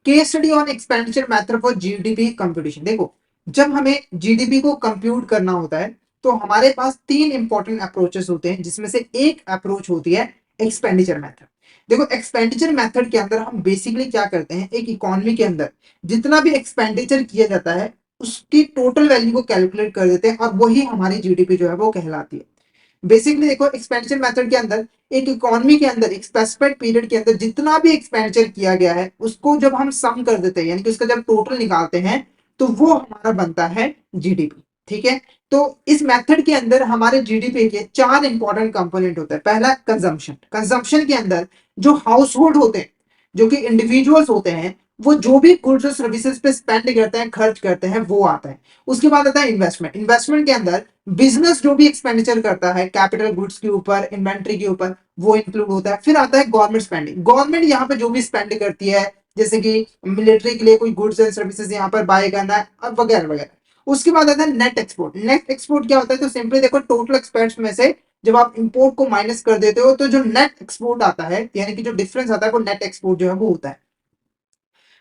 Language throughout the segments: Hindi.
Case study on expenditure method for GDP computation. देखो, जब हमें जीडीपी को कंप्यूट करना होता है तो हमारे पास तीन इंपॉर्टेंट अप्रोचेस होते हैं, जिसमें से एक अप्रोच होती है एक्सपेंडिचर मेथड। देखो, एक्सपेंडिचर मेथड के अंदर हम बेसिकली क्या करते हैं, एक इकोनॉमी के अंदर जितना भी एक्सपेंडिचर किया जाता है उसकी टोटल वैल्यू को कैलकुलेट कर देते हैं और वही हमारी जीडीपी जो है वो कहलाती है। बेसिकली देखो, एक्सपेंडिचर मेथड के अंदर एक इकोनॉमी के अंदर एक स्पेसिफाइड पीरियड के अंदर जितना भी एक्सपेंडिचर किया गया है उसको जब हम सम कर देते हैं, यानी कि उसका जब टोटल निकालते हैं तो वो हमारा बनता है जीडीपी। ठीक है, तो इस मेथड के अंदर हमारे जीडीपी के चार इंपॉर्टेंट कंपोनेंट होते हैं। पहला कंजम्पशन। कंजम्पशन के अंदर जो हाउस होल्ड होते हैं, जो कि इंडिविजुअल्स होते हैं, वो जो भी गुड्स और सर्विसेज पे स्पेंड करते हैं, खर्च करते हैं, वो आता है। उसके बाद आता है इन्वेस्टमेंट। इन्वेस्टमेंट के अंदर बिजनेस जो भी एक्सपेंडिचर करता है कैपिटल गुड्स के ऊपर, इन्वेंट्री के ऊपर, वो इंक्लूड होता है। फिर आता है गवर्नमेंट स्पेंडिंग। गवर्नमेंट यहाँ पे जो भी स्पेंड करती है, जैसे कि मिलिट्री के लिए कोई गुड्स एंड सर्विसेज यहाँ पर बाय करना है, वगैरह वगैरह। उसके बाद आता है नेट एक्सपोर्ट। नेट एक्सपोर्ट क्या होता है, तो सिंपली देखो, टोटल एक्सपेंस में से जब आप इंपोर्ट को माइनस कर देते हो तो जो नेट एक्सपोर्ट आता है, यानी कि जो डिफरेंस आता है, वो नेट एक्सपोर्ट जो है वो होता है।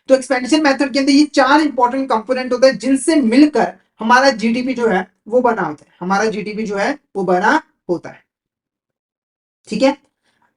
तो एक्सपेंडिचर मेथड के अंदर ये चार इंपॉर्टेंट कंपोनेंट होते हैं जिनसे मिलकर हमारा जीडीपी जो है वो बना होता है। हमारा जीडीपी जो है वो बना होता है। ठीक है,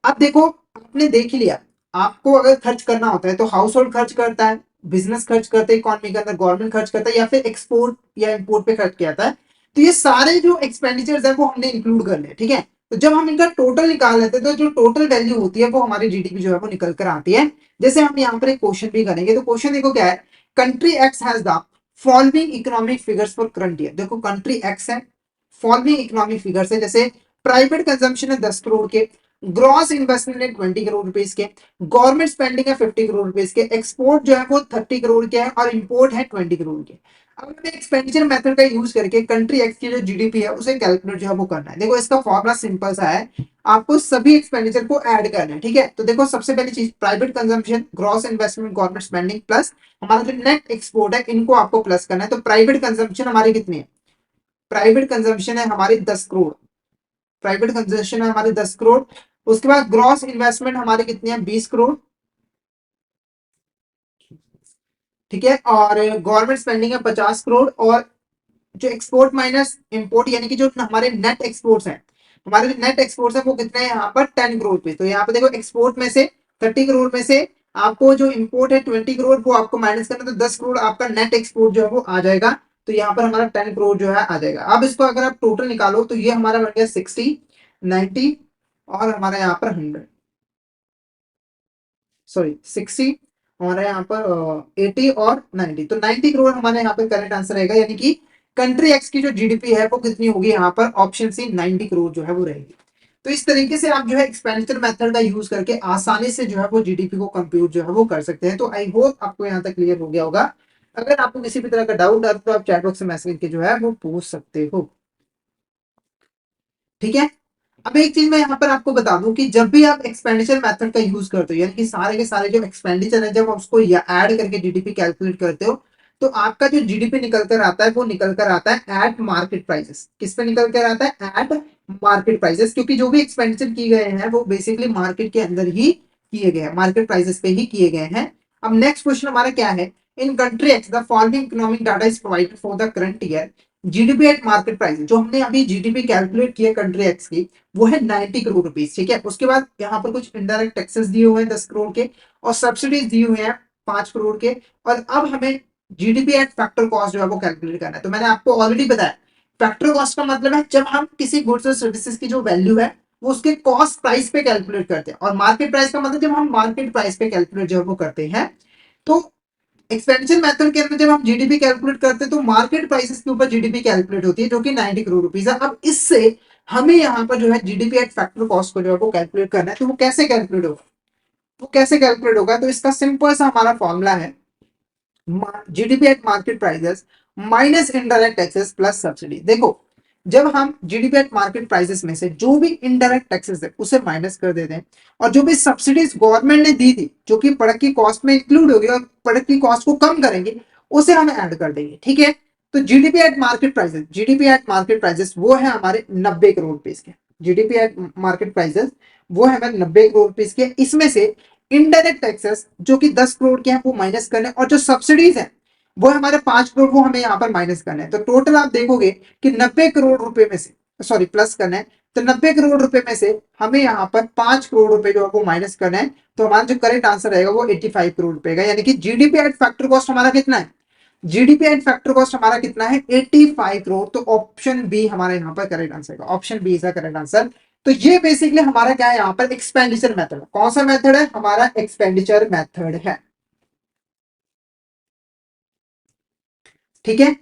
अब देखो, आपने देख लिया, आपको अगर खर्च करना होता है तो हाउस होल्ड खर्च करता है, बिजनेस खर्च करते हैं इकोनॉमी के अंदर, गवर्नमेंट खर्च करता है, या फिर एक्सपोर्ट या इंपोर्ट पे खर्च किया जाता है। तो ये सारे जो एक्सपेंडिचर्स है वो हमने इंक्लूड कर लिया। ठीक है, तो जब हम इनका टोटल निकाल लेते हैं तो जो टोटल वैल्यू होती है वो हमारी जीडीपी जो है वो निकल कर आती है। जैसे हम यहाँ पर एक क्वेश्चन भी करेंगे, तो क्वेश्चन देखो क्या है, country x has the following economic figures for current year. देखो, कंट्री एक्स है, फॉलोइंग इकोनॉमिक फिगर्स है, जैसे प्राइवेट कंजम्पशन है 10 करोड़ के, ग्रॉस इन्वेस्टमेंट है 20 करोड़ रुपीस के, गवर्नमेंट स्पेंडिंग है 50 करोड़ रुपीस के, एक्सपोर्ट जो है वो 30 करोड़ के है और इंपोर्ट है 20 करोड़ के। अब हमें एक्सपेंडिचर मेथड का यूज करके कंट्री एक्स की जो जीडीपी है उसे कैलकुलेट जो है वो करना है। देखो, इसका फॉर्मूला सिंपल सा है, आपको सभी एक्सपेंडिचर को ऐड करना है। ठीक है, तो देखो, सबसे पहली चीज private consumption, gross investment, government spending plus हमारा जो नेट एक्सपोर्ट है, इनको आपको प्लस करना है। तो प्राइवेट कंजम्पशन हमारी कितनी है, प्राइवेट कंजम्पशन है हमारी 10 करोड़, प्राइवेट कंजम्पशन है हमारी 10 करोड़। उसके बाद ग्रॉस इन्वेस्टमेंट हमारी कितनी है, 20 करोड़। ठीक है, और गवर्नमेंट स्पेंडिंग है 50 करोड़। और जो एक्सपोर्ट माइनस इंपोर्ट, यानी कि जो हमारे नेट एक्सपोर्ट्स हैं, हमारे जो नेट एक्सपोर्ट्स हैं वो कितने हैं यहाँ पर, 10 करोड़ पे। तो यहाँ पे देखो, एक्सपोर्ट में से 30 करोड़ में से आपको जो इंपोर्ट है 20 करोड़, वो आपको माइनस करना, तो 10 करोड़ आपका नेट एक्सपोर्ट जो है वो आ जाएगा। तो यहाँ पर हमारा 10 करोड़ जो है आ जाएगा। अब इसको अगर आप टोटल निकालो तो ये हमारा बन गया 60, 90 और हमारा यहाँ पर 100, सॉरी 60, हमारे यहाँ पर 80 और 90। तो 90 करोड़ हमारे यहाँ पर करेक्ट आंसर रहेगा, यानी कि कंट्री एक्स की जो जीडीपी है वो कितनी होगी, यहाँ पर ऑप्शन सी 90 करोड़ जो है वो रहेगी। तो इस तरीके से आप जो है एक्सपेंडिचर मेथड का यूज करके आसानी से जो है वो जीडीपी को कंप्यूट जो है वो कर सकते हैं। तो आई होप आपको यहाँ तक क्लियर हो गया होगा। अगर आपको किसी भी तरह का डाउट है तो आप चैट बॉक्स में मैसेज करके जो है वो पूछ सकते हो। ठीक है, अब एक चीज मैं यहाँ पर आपको बता दूं कि जब भी आप एक्सपेंडिचर मेथड का यूज करते हो, यानी कि सारे के सारे जो एक्सपेंडिचर है जब आप उसको ऐड करके जीडीपी कैलकुलेट करते हो, तो आपका जो जीडीपी निकल कर आता है वो निकल कर आता है एट मार्केट प्राइसेस। किस पे निकल कर आता है, एट मार्केट प्राइसेस, क्योंकि जो भी एक्सपेंडिचर किए गए हैं वो बेसिकली मार्केट के अंदर ही किए गए हैं, मार्केट प्राइसेस पे ही किए गए हैं। अब नेक्स्ट क्वेश्चन हमारा क्या है, इन country X the following economic data is provided for the current year, GDP at market price. जो हमने अभी जीडीपी कैलकुलेट किया कंट्री एक्स की, वो है 90 करोड़ रुपीस। ठीक है, उसके बाद यहाँ पर कुछ इनडायरेक्ट टैक्सेस दिए हुए हैं 10 करोड़ के, और सब्सिडीज दिए हुए हैं 5 करोड़ के। और अब हमें जीडीपी एट फैक्टर कॉस्ट जो है वो कैलकुलेट करना है। तो मैंने आपको ऑलरेडी बताया, फैक्टर कॉस्ट का मतलब है जब हम किसी गुड्स और सर्विसेज की जो वैल्यू है वो उसके कॉस्ट प्राइस पे कैलकुलेट करते हैं, और मार्केट प्राइस का मतलब जब हम मार्केट प्राइस पे कैलकुलेट जो है वो करते हैं। तो एक्सपेंडिचर मेथड के अंदर जब हम जीडीपी कैलकुलेट करते हैं तो मार्केट प्राइसेस के ऊपर जीडीपी कैलकुलेट होती है, जो कि 90 करोड़ रुपीस है। अब इससे हमें यहाँ पर जो है जीडीपी एट फैक्टर कॉस्ट को जो है वो कैलकुलेट करना है। तो वो कैसे कैलकुलेट होगा, वो कैसे कैलकुलेट होगा, तो इसका सिंपल सा हमारा फॉर्मूला है, GDP at market prices minus indirect taxes plus subsidy. देखो, जब हम जीडीपी एट मार्केट प्राइसेस में से जो भी इनडायरेक्ट टैक्सेस है उसे माइनस कर देते हैं, और जो भी सब्सिडीज गवर्नमेंट ने दी थी जो कि प्रोडक्ट की कॉस्ट में इंक्लूड होगी और प्रोडक्ट की कॉस्ट को कम करेंगे, उसे हम ऐड कर देंगे। ठीक है, तो GDP at market prices, GDP at market prices वो है हमारे 90 करोड़ रुपीस के, जीडीपी एट मार्केट प्राइसेस वो है हमारे 90 करोड़ रुपीस के। इसमें से इनडायरेक्ट टैक्सेस जो कि 10 करोड़ के हैं वो माइनस करने, और जो सब्सिडीज है वो हमारे 5 करोड़, वो हमें यहाँ पर माइनस करना है। तो टोटल आप देखोगे कि 90 करोड़ रुपए में से, सॉरी प्लस करना है, तो 90 करोड़ रुपए में से हमें यहाँ पर 5 करोड़ रुपए जो है वो माइनस करना है। तो हमारा जो करेक्ट आंसर रहेगा वो 85 करोड़ रुपए का, यानी कि जीडीपी एट फैक्टर कॉस्ट हमारा कितना है, जीडीपी एट फैक्टर कॉस्ट हमारा कितना है 85 करोड़। तो ऑप्शन बी हमारा यहाँ पर करेक्ट आंसर है, option B is correct answer. तो ये बेसिकली हमारा क्या है यहाँ पर एक्सपेंडिचर मेथड, कौन सा मेथड है, हमारा एक्सपेंडिचर मेथड है। ठीक है,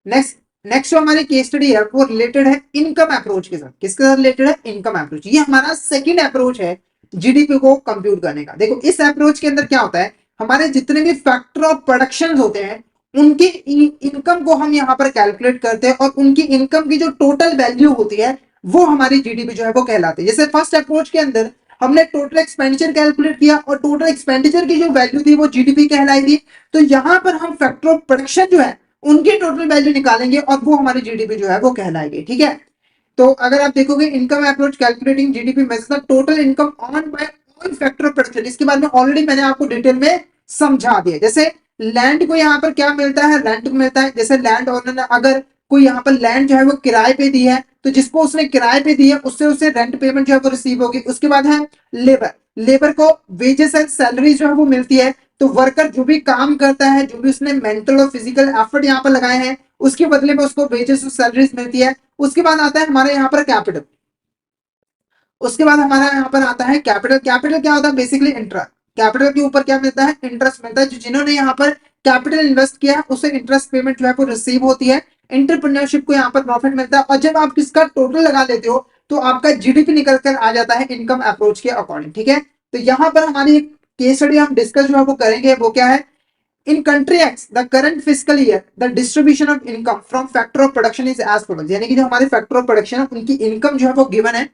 नेक्स्ट नेक्स्ट जो हमारी केस स्टडी है वो रिलेटेड है इनकम अप्रोच के साथ। किसके साथ रिलेटेड है, इनकम अप्रोच। ये हमारा सेकंड अप्रोच है जीडीपी को कंप्यूट करने का। देखो इस अप्रोच के अंदर क्या होता है, हमारे जितने भी फैक्टर ऑफ प्रोडक्शन होते हैं उनकी इनकम को हम यहाँ पर कैलकुलेट करते हैं, और उनकी इनकम की जो टोटल वैल्यू होती है वो हमारी जीडीपी जो है वो कहलाती है। जैसे फर्स्ट अप्रोच के अंदर हमने टोटल एक्सपेंडिचर कैलकुलेट किया और टोटल एक्सपेंडिचर की जो वैल्यू थी वो जीडीपी कहलाई थी। तो यहां पर हम फैक्टर ऑफ प्रोडक्शन जो है उनकी टोटल वैल्यू निकालेंगे और वो हमारी जीडीपी जो है वो कहलाएगी। ठीक है, तो अगर आप देखोगे income approach calculating GDP measures the total income on by all factor of production, इसके बारे में ऑलरेडी मैंने आपको डिटेल में समझा दिया। जैसे लैंड को यहाँ पर क्या मिलता है, रेंट को मिलता है। जैसे लैंड ओनर ने अगर कोई यहाँ पर लैंड जो है वो किराए पे दी है, तो जिसको उसने किराए पे दी है उससे उसे रेंट पेमेंट जो है वो रिसीव होगी। उसके बाद है लेबर, लेबर को वेजेस एंड सैलरी जो है वो मिलती है। तो वर्कर जो भी काम करता है, जो भी उसने मेंटल और फिजिकल एफर्ट यहाँ पर लगाए हैं, उसके बदले में उसको वेजेस और सैलरीज मिलती है। उसके बाद आता है हमारे यहाँ पर कैपिटल, उसके बाद हमारा यहाँ पर आता है कैपिटल। कैपिटल क्या होता है, बेसिकली इंटरेस्ट। कैपिटल के ऊपर क्या मिलता है, इंटरेस्ट मिलता है। जो जिन्होंने यहाँ पर कैपिटल इन्वेस्ट किया है उसे इंटरेस्ट पेमेंट जो है वो रिसीव होती है। एंटरप्रेन्योरशिप को यहाँ पर प्रॉफिट मिलता है। और जब आप किसका टोटल लगा लेते हो तो आपका जीडीपी निकल कर आ जाता है इनकम अप्रोच के अकॉर्डिंग। ठीक है, तो यहाँ पर हमारी एक केस स्टडी हम डिस्कस जो है वो करेंगे, वो क्या है, in country X the current fiscal year the distribution of income from factor of production is as follows। यानी कि जो हमारे फैक्टर ऑफ प्रोडक्शन है उनकी इनकम जो है वो गिवन है।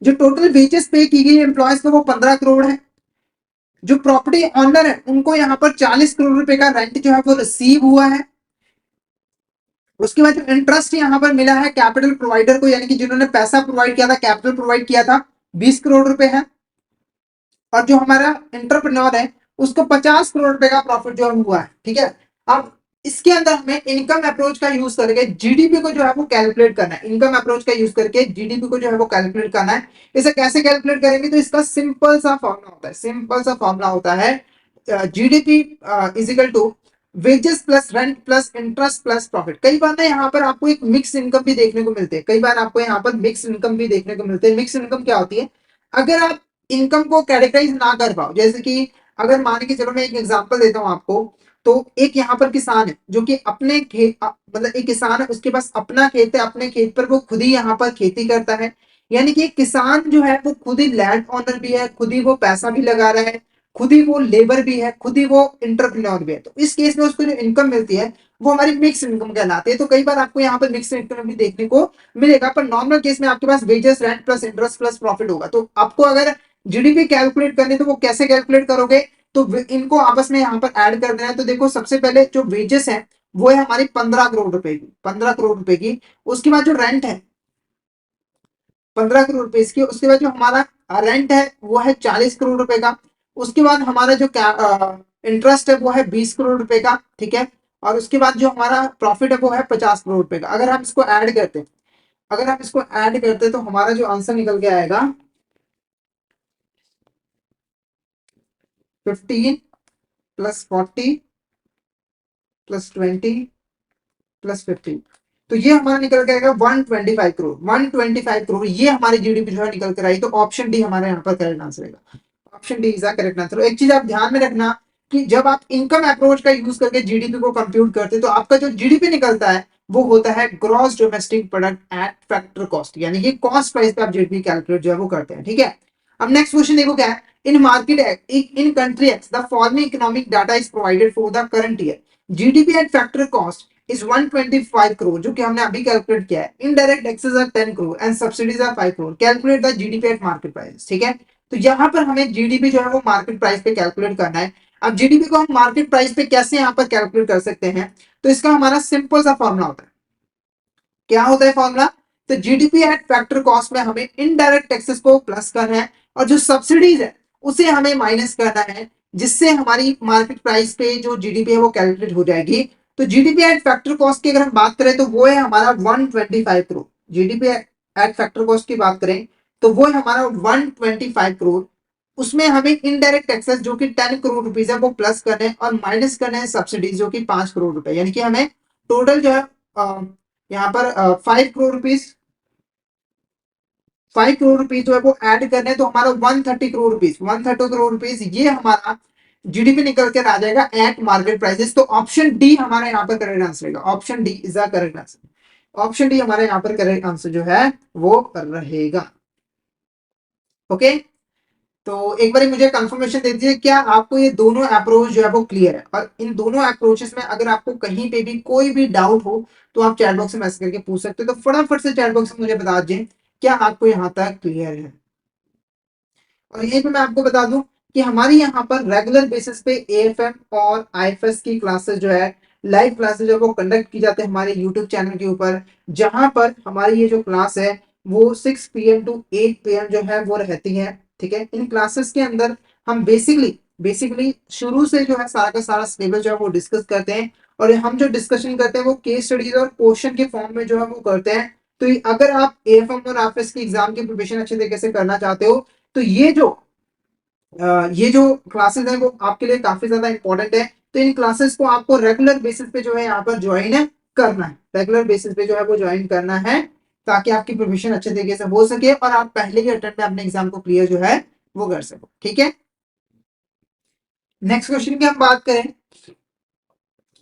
जो टोटल वेजेस पे की गई एम्प्लॉयज को वो 15 करोड़ है। जो प्रॉपर्टी ऑनर है उनको यहाँ पर 40 करोड़ रुपए का रेंट जो है वो रिसीव हुआ है। उसके बाद जो इंटरेस्ट यहाँ पर मिला है कैपिटल प्रोवाइडर को, यानी कि जिन्होंने पैसा प्रोवाइड किया था, कैपिटल प्रोवाइड किया था, 20 करोड़ रुपए है। और जो हमारा एंटरप्रेन्योर है उसको 50 करोड़ रुपए का प्रॉफिट जो हुआ है। ठीक है, अब इसके अंदर हमें इनकम अप्रोच का यूज करके जीडीपी को जो है वो कैलकुलेट करना है। इनकम अप्रोच का यूज करके जीडीपी को जो है वो कैलकुलेट करना है। इसे कैसे कैलकुलेट करेंगे, तो इसका सिंपल सा फॉर्मूला होता है, सिंपल सा फॉर्मूला होता है GDP is equal to wages plus rent plus interest plus profit. कई बार ना यहाँ पर आपको एक मिक्स इनकम भी देखने को मिलते हैं, कई बार आपको यहाँ पर मिक्स इनकम भी देखने को मिलते हैं। मिक्स इनकम क्या होती है, अगर आप इनकम को कैटेगराइज ना कर पाओ, जैसे कि अगर मान के चलो मैं एक एग्जांपल देता हूं आपको, तो एक यहाँ पर किसान है जो कि अपने खेत, मतलब एक किसान है उसके पास अपना खेत है, अपने खेत पर वो खुद ही यहाँ पर खेती करता है। यानी कि एक किसान जो है वो खुद ही लैंड ओनर भी है, खुद ही वो पैसा भी लगा रहा है, खुद ही वो लेबर भी है, खुद ही वो इंटरप्रेन्योर भी है। तो इस केस में उसको जो इनकम मिलती है वो हमारी मिक्स इनकम कहलाती है। तो कई बार आपको यहाँ पर मिक्स इनकम भी देखने को मिलेगा, पर नॉर्मल केस में आपके पास wages rent plus interest plus profit होगा। तो आपको अगर जीडीपी कैलकुलेट करनी तो वो कैसे कैलकुलेट करोगे, तो इनको आपस में यहाँ पर ऐड कर देना है। तो देखो सबसे पहले जो वेजेस है वो है हमारी 15 करोड़ रुपए की, 15 करोड़ रुपए की। उसके बाद जो रेंट है 15 करोड़ रुपए इसकी। उसके बाद जो हमारा रेंट है वो है 40 करोड़ रुपए का। उसके बाद हमारा जो इंटरेस्ट है वो है 20 करोड़ रुपए का। ठीक है, और उसके बाद जो हमारा प्रॉफिट है वो है 50 करोड़ रुपए का। अगर हम इसको ऐड करते हैं, अगर हम इसको ऐड करते हैं तो हमारा जो आंसर निकल के आएगा 15 प्लस 40 प्लस 20 प्लस 15। तो ये हमारा निकल के आएगा 125 करोड़। 125 करोड़ ये हमारी जीडीपी जो है निकल कर आई। तो ऑप्शन डी हमारे यहाँ पर करेक्ट आंसर रहेगा, option D is the correct answer. एक चीज आप ध्यान में रखना कि जब आप इनकम अप्रोच का यूज करके जीडीपी को कंप्यूट करते हैं तो आपका जो जीडीपी निकलता है वो होता है gross domestic product at factor cost, यानी कि कॉस्ट प्राइस पे आप जीडीपी कैलकुलेट जो है वो करते हैं। ठीक है, अब नेक्स्ट क्वेश्चन देखो क्या है, in market in country X the following economic data is provided for the current year. GDP at factor cost is 125 crore, जो कि हमने अभी कैलकुलेट किया है। Indirect taxes are 10 crore and subsidies are 5 crore. Calculate the GDP at market price. ठीक है, तो यहाँ पर हमें जीडीपी जो है वो मार्केट प्राइस पे कैलकुलेट करना है। अब जीडीपी को हम मार्केट प्राइस पे कैसे यहाँ पर कैलकुलेट कर सकते हैं, तो इसका हमारा सिंपल सा फॉर्मूला होता है। क्या होता है फॉर्मूला, तो जीडीपी एट फैक्टर कॉस्ट में हमें इनडायरेक्ट टैक्सेस को प्लस करना है, और जो सब्सिडीज है उसे हमें माइनस करना है, जिससे हमारी मार्केट प्राइस पे जो जीडीपी है वो कैलकुलेट हो जाएगी। तो जीडीपी एट फैक्टर कॉस्ट की अगर हम बात करें तो वो है हमारा 125 crore. GDP at factor cost की बात करें तो वो है हमारा 125 करोड़। उसमें हमें इनडायरेक्ट टैक्सेस जो कि 10 करोड़ रुपीज है वो प्लस करने हैं, और माइनस करने हैं सब्सिडीज जो कि 5 करोड़ रुपए, यानी कि हमें टोटल जो है यहाँ पर 5 करोड़ रुपीज, 5 करोड़ रुपीज जो है वो ऐड करने हैं। तो हमारा 130 करोड़ रुपीज, 130 करोड़ रुपीज ये हमारा जीडीपी निकल कर आ जाएगा एट मार्केट प्राइसेस। तो ऑप्शन डी हमारा यहाँ पर करेक्ट आंसर रहेगा। Option D is the correct answer. Option D हमारे यहाँ पर करेक्ट आंसर जो है वो रहेगा। ओके, तो एक बार मुझे कंफर्मेशन दे दीजिए, क्या आपको ये दोनों अप्रोच जो है वो क्लियर है? और इन दोनों अप्रोचेस में अगर आपको कहीं पे भी कोई भी डाउट हो तो आप चैट बॉक्स में मैसेज करके पूछ सकते हो। तो फटाफट से चैट बॉक्स में मुझे बता दीजिए क्या आपको यहाँ तक क्लियर है। और यहीं पे मैं आपको बता दूं कि हमारी यहाँ पर रेगुलर बेसिस पे एएफएम और आईएफएस की क्लासेस जो है, लाइव क्लासेस जो है वो कंडक्ट की जाते हैं हमारे यूट्यूब चैनल के ऊपर, जहां पर हमारी ये जो क्लास है वो 6 PM to 8 PM जो है वो रहती है। ठीक है, इन क्लासेस के अंदर हम बेसिकली शुरू से जो है सारा का सारा सिलेबस जो है वो डिस्कस करते हैं, और हम जो डिस्कशन करते हैं वो केस स्टडीज और क्वेश्चन के फॉर्म में जो है वो करते हैं। तो अगर आप एएफएम और आईएफएस की एग्जाम की प्रिपरेशन अच्छे तरीके से करना चाहते हो तो ये जो क्लासेस है वो आपके लिए काफी ज्यादा इंपॉर्टेंट है। तो इन क्लासेस को आपको रेगुलर बेसिस पे जो है यहाँ पर ज्वाइन करना है, रेगुलर बेसिस पे जो है वो ज्वाइन करना है, ताकि आपकी प्रिपरेशन अच्छे तरीके से हो सके और आप पहले ही अटेम्प्ट में अपने एग्जाम को क्लियर जो है वो कर सको। ठीक है, नेक्स्ट क्वेश्चन की हम बात करें,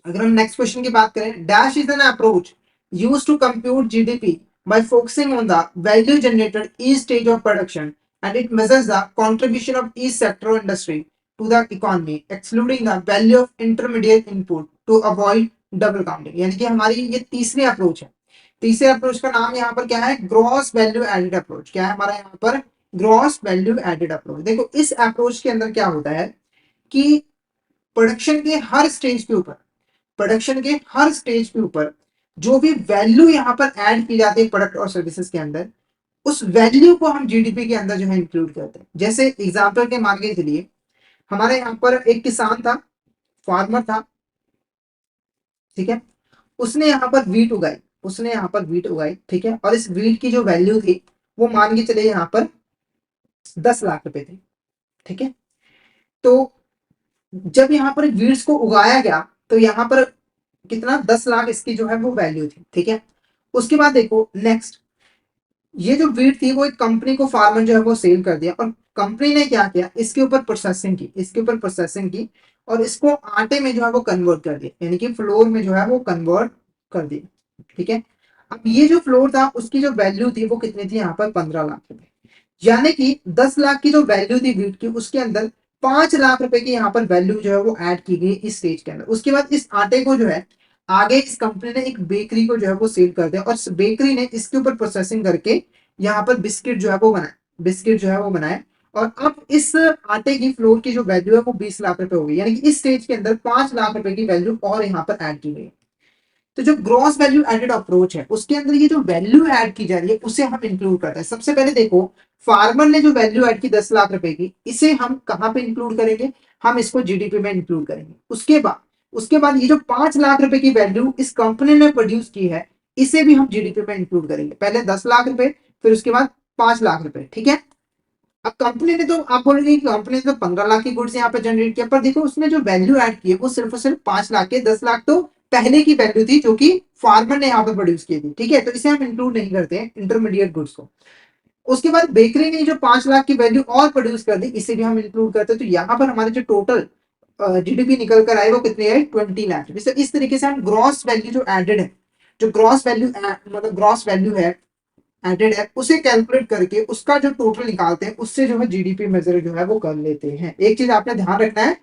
अगर हम नेक्स्ट क्वेश्चन की बात करें, dash is an approach use to compute GDP by focusing on the value generated each stage of production, and it measures the contribution of each sector or industry to the economy, excluding the value of intermediate input to avoid double counting। यानी कि हमारी ये तीसरी अप्रोच है। तीसरे अप्रोच का नाम यहाँ पर क्या है? Gross value added approach. क्या है हमारा यहाँ पर? Gross value added approach. देखो इस अप्रोच के अंदर क्या होता है कि प्रोडक्शन के हर स्टेज के ऊपर, प्रोडक्शन के हर स्टेज के ऊपर जो भी वैल्यू यहाँ पर ऐड की जाती है प्रोडक्ट और सर्विसेज के अंदर, उस वैल्यू को हम जीडीपी के अंदर जो है इंक्लूड करते हैं। जैसे एग्जांपल के मान के चलिए, हमारे यहाँ पर एक किसान था, फार्मर था, ठीक है, उसने यहाँ पर वीट उगाई, उसने यहाँ पर वीट उगाई, ठीक है, और इस वीट की जो वैल्यू थी वो मान के चलिए यहाँ पर 10 लाख रुपए थी। ठीक है, तो जब यहाँ पर वीट्स को उगाया गया तो यहाँ पर कितना, 10 लाख इसकी जो है वो वैल्यू थी। ठीक है, उसके बाद देखो नेक्स्ट, ये जो वीट थी वो एक कंपनी को फार्मर जो है वो सेल कर दिया, और कंपनी ने क्या किया, इसके ऊपर प्रोसेसिंग की, इसके ऊपर प्रोसेसिंग की, और इसको आटे में जो है वो कन्वर्ट कर दिया, यानी कि फ्लोर में जो है वो कन्वर्ट कर दिया। ठीक है, अब ये जो फ्लोर था उसकी जो वैल्यू थी वो कितनी थी यहाँ पर? 15 लाख रुपए। यानी कि 10 लाख की जो वैल्यू थी वीट की, उसके अंदर 5 लाख रुपए की यहाँ पर वैल्यू जो है वो ऐड की गई इस स्टेज के अंदर। उसके बाद इस आटे को जो है आगे इस कंपनी ने एक बेकरी को जो है वो सेल कर दिया, और इस बेकरी ने इसके ऊपर प्रोसेसिंग करके यहाँ पर बिस्किट जो है वो बनाए, बिस्किट जो है वो बनाए, और अब इस आटे की फ्लोर की जो वैल्यू है वो 20 लाख रुपए हो गई। यानी कि इस स्टेज के अंदर 5 लाख रुपए की वैल्यू और यहाँ पर ऐड की गई। तो जो ग्रॉस वैल्यू एडेड अप्रोच है उसके अंदर ये जो वैल्यू ऐड की जा रही है उसे हम इंक्लूड करते हैं। सबसे पहले देखो, फार्मर ने जो वैल्यू ऐड की 10 लाख रुपए की, इसे हम कहाँ पे इंक्लूड करेंगे? हम इसको जीडीपी में इंक्लूड करेंगे। उसके बाद ये जो 5 लाख रुपए की वैल्यू इस कंपनी ने प्रोड्यूस की है, इसे भी हम जीडीपी में इंक्लूड करेंगे। पहले 10 लाख रुपए, फिर उसके बाद 5 लाख रुपए। ठीक है, अब कंपनी ने तो, आप बोलेंगे कि कंपनी ने तो 15 लाख की गुड्स यहाँ पे जनरेट किया, पर देखो उसने जो वैल्यू ऐड की है वो सिर्फ और सिर्फ 5 लाख के, 10 लाख तो पहले की वैल्यू थी जो कि फार्मर ने यहाँ पे प्रोड्यूस की थी। ठीक है, तो इसे हम इंक्लूड नहीं करते हैं इंटरमीडिएट गुड्स को। उसके बाद बेकरी ने जो 5 लाख की वैल्यू और प्रोड्यूस कर दी, इसे भी हम इंक्लूड करते हैं। तो यहाँ पर हमारे जो टोटल जीडीपी निकल कर आए वो कितनी है? 20 लाख। इस तरीके से हम ग्रॉस वैल्यू जो एडेड है, जो ग्रॉस वैल्यू मतलब ग्रॉस वैल्यू है एडेड है, उसे कैलकुलेट करके उसका जो टोटल निकालते हैं उससे जो है जीडीपी मेजर जो है वो कर लेते हैं। एक चीज आपने ध्यान रखना है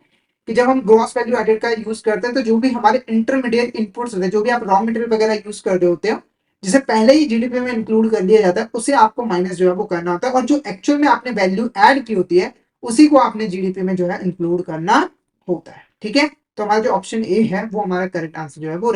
कि जब हम ग्रॉस वैल्यू एडेड का यूज करते हैं तो जो भी हमारे इंटरमीडिएट इनपुट्स होते हैं, जो भी आप रॉ मटेरियल वगैरह यूज कर रहे होते हो, जिसे पहले ही जीडीपी में इंक्लूड कर लिया जाता है, उसे आपको माइनस जो है वो करना होता है, और जो एक्चुअल में आपने वैल्यू ऐड की होती है उसी को आपने जीडीपी में जो है इंक्लूड करना होता है। ठीक है, तो हमारा जो ऑप्शन ए है वो हमारा करेक्ट आंसर जो है वो